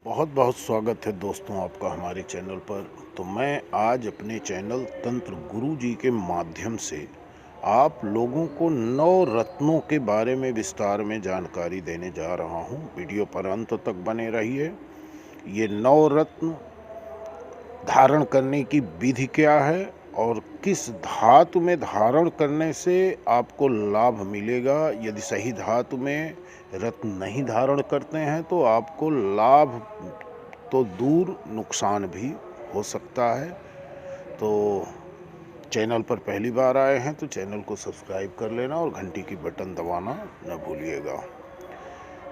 बहुत बहुत स्वागत है दोस्तों आपका हमारे चैनल पर। तो मैं आज अपने चैनल तंत्र गुरु जी के माध्यम से आप लोगों को 9 रत्नों के बारे में विस्तार में जानकारी देने जा रहा हूं। वीडियो पर अंत तक बने रहिए। ये 9 रत्न धारण करने की विधि क्या है और किस धातु में धारण करने से आपको लाभ मिलेगा। यदि सही धातु में रत्न नहीं धारण करते हैं तो आपको लाभ तो दूर नुकसान भी हो सकता है। तो चैनल पर पहली बार आए हैं तो चैनल को सब्सक्राइब कर लेना और घंटी की बटन दबाना न भूलिएगा।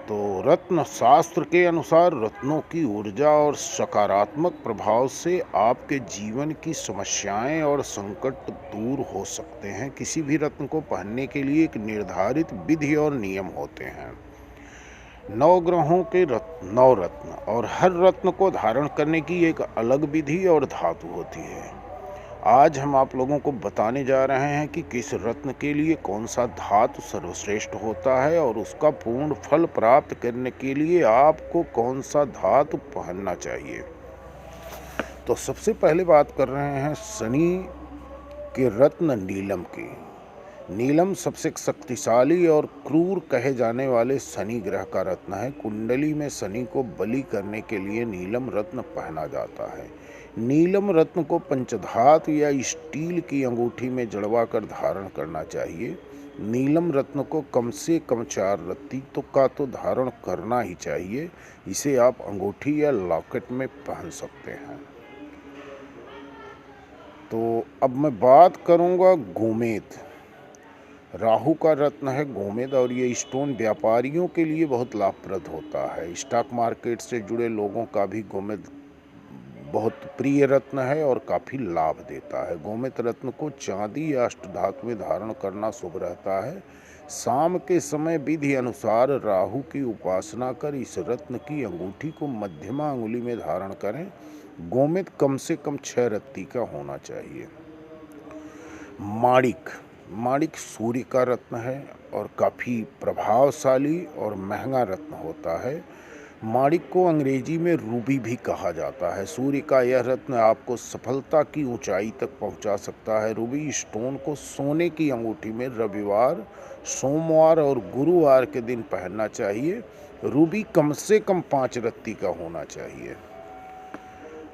तो रत्न शास्त्र के अनुसार रत्नों की ऊर्जा और सकारात्मक प्रभाव से आपके जीवन की समस्याएं और संकट दूर हो सकते हैं। किसी भी रत्न को पहनने के लिए एक निर्धारित विधि और नियम होते हैं। 9 ग्रहों के 9 रत्न और हर रत्न को धारण करने की एक अलग विधि और धातु होती है। आज हम आप लोगों को बताने जा रहे हैं कि किस रत्न के लिए कौन सा धातु सर्वश्रेष्ठ होता है और उसका पूर्ण फल प्राप्त करने के लिए आपको कौन सा धातु पहनना चाहिए। तो सबसे पहले बात कर रहे हैं शनि के रत्न नीलम की। नीलम सबसे शक्तिशाली और क्रूर कहे जाने वाले शनि ग्रह का रत्न है। कुंडली में शनि को बलि करने के लिए नीलम रत्न पहना जाता है। नीलम रत्न को पंचधातु या स्टील की अंगूठी में जड़वा कर धारण करना चाहिए। नीलम रत्न को कम से कम 4 रत्ती का तो धारण करना ही चाहिए। इसे आप अंगूठी या लॉकेट में पहन सकते हैं। तो अब मैं बात करूंगा गोमेद। राहु का रत्न है गोमेद और ये स्टोन व्यापारियों के लिए बहुत लाभप्रद होता है। स्टॉक मार्केट से जुड़े लोगों का भी गोमेद बहुत प्रिय रत्न है और काफ़ी लाभ देता है। गोमेद रत्न को चांदी या अष्टधातु में धारण करना शुभ रहता है। शाम के समय विधि अनुसार राहु की उपासना कर इस रत्न की अंगूठी को मध्यमा अंगुली में धारण करें। गोमेद कम से कम 6 रत्ती का होना चाहिए। माणिक सूर्य का रत्न है और काफ़ी प्रभावशाली और महंगा रत्न होता है। माणिक को अंग्रेजी में रूबी भी कहा जाता है। सूर्य का यह रत्न आपको सफलता की ऊंचाई तक पहुंचा सकता है। रूबी स्टोन को सोने की अंगूठी में रविवार, सोमवार और गुरुवार के दिन पहनना चाहिए। रूबी कम से कम 5 रत्ती का होना चाहिए।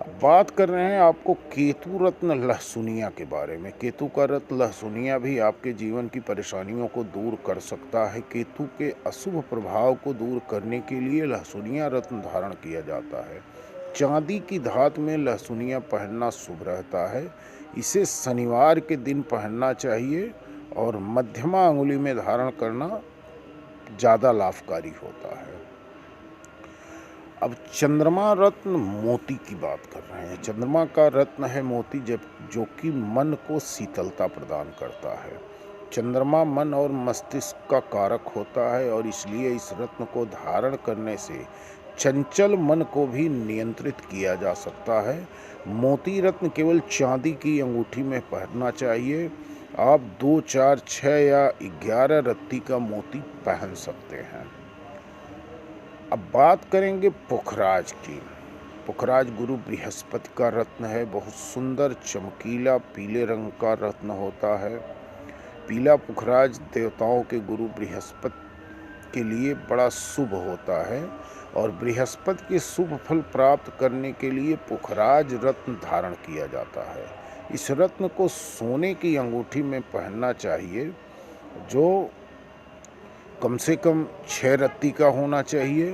अब बात कर रहे हैं आपको केतु रत्न लहसुनिया के बारे में। केतु का रत्न लहसुनिया भी आपके जीवन की परेशानियों को दूर कर सकता है। केतु के अशुभ प्रभाव को दूर करने के लिए लहसुनिया रत्न धारण किया जाता है। चांदी की धातु में लहसुनिया पहनना शुभ रहता है। इसे शनिवार के दिन पहनना चाहिए और मध्यमा अंगुली में धारण करना ज़्यादा लाभकारी होता है। अब चंद्रमा रत्न मोती की बात कर रहे हैं। चंद्रमा का रत्न है मोती जो कि मन को शीतलता प्रदान करता है। चंद्रमा मन और मस्तिष्क का कारक होता है और इसलिए इस रत्न को धारण करने से चंचल मन को भी नियंत्रित किया जा सकता है। मोती रत्न केवल चांदी की अंगूठी में पहनना चाहिए। आप 2, 4, 6 या 11 रत्ती का मोती पहन सकते हैं। अब बात करेंगे पुखराज की। पुखराज गुरु बृहस्पति का रत्न है। बहुत सुंदर चमकीला पीले रंग का रत्न होता है। पीला पुखराज देवताओं के गुरु बृहस्पति के लिए बड़ा शुभ होता है और बृहस्पति के शुभ फल प्राप्त करने के लिए पुखराज रत्न धारण किया जाता है। इस रत्न को सोने की अंगूठी में पहनना चाहिए जो कम से कम 6 रत्ती का होना चाहिए।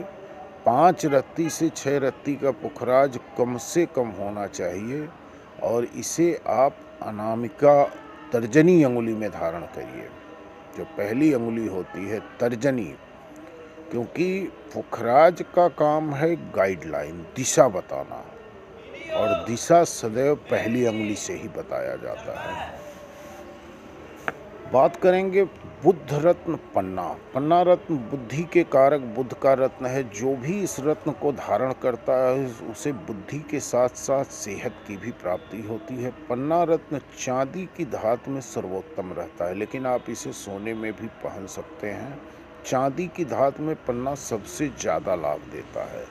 5 रत्ती से 6 रत्ती का पुखराज कम से कम होना चाहिए और इसे आप अनामिका तर्जनी अंगुली में धारण करिए। जो पहली अंगुली होती है तर्जनी, क्योंकि पुखराज का काम है गाइडलाइन, दिशा बताना, और दिशा सदैव पहली अंगुली से ही बताया जाता है। बात करेंगे बुध रत्न पन्ना। पन्ना रत्न बुद्धि के कारक बुध का रत्न है। जो भी इस रत्न को धारण करता है उसे बुद्धि के साथ साथ सेहत की भी प्राप्ति होती है। पन्ना रत्न चांदी की धातु में सर्वोत्तम रहता है, लेकिन आप इसे सोने में भी पहन सकते हैं। चांदी की धातु में पन्ना सबसे ज़्यादा लाभ देता है।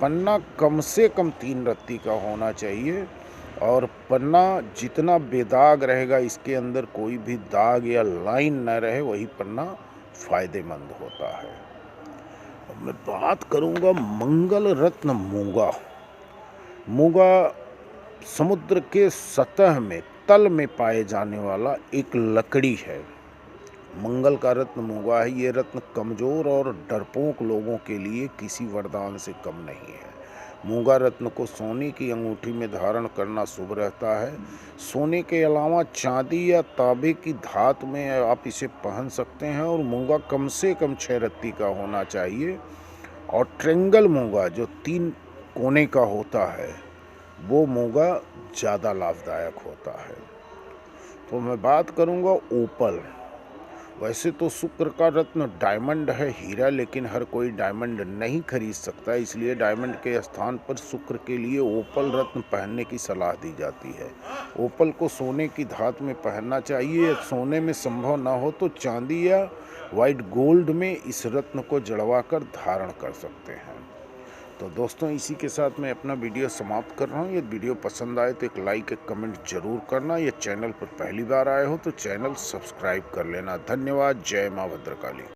पन्ना कम से कम 3 रत्ती का होना चाहिए और पन्ना जितना बेदाग रहेगा, इसके अंदर कोई भी दाग या लाइन न रहे, वही पन्ना फ़ायदेमंद होता है। अब मैं बात करूँगा मंगल रत्न मूंगा। मूंगा समुद्र के सतह में, तल में पाए जाने वाला एक लकड़ी है। मंगल का रत्न मूंगा है। ये रत्न कमज़ोर और डरपोक लोगों के लिए किसी वरदान से कम नहीं है। मूंगा रत्न को सोने की अंगूठी में धारण करना शुभ रहता है। सोने के अलावा चांदी या तांबे की धात में आप इसे पहन सकते हैं और मूंगा कम से कम 6 रत्ती का होना चाहिए। और ट्रेंगल मूंगा जो 3 कोने का होता है, वो मूंगा ज़्यादा लाभदायक होता है। तो मैं बात करूँगा ओपल। वैसे तो शुक्र का रत्न डायमंड है, हीरा, लेकिन हर कोई डायमंड नहीं खरीद सकता, इसलिए डायमंड के स्थान पर शुक्र के लिए ओपल रत्न पहनने की सलाह दी जाती है। ओपल को सोने की धात में पहनना चाहिए। सोने में संभव ना हो तो चांदी या वाइट गोल्ड में इस रत्न को जड़वा कर धारण कर सकते हैं। तो दोस्तों, इसी के साथ मैं अपना वीडियो समाप्त कर रहा हूँ। यदि वीडियो पसंद आए तो एक लाइक, एक कमेंट जरूर करना। यह चैनल पर पहली बार आए हो तो चैनल सब्सक्राइब कर लेना। धन्यवाद। जय माँ भद्रकाली।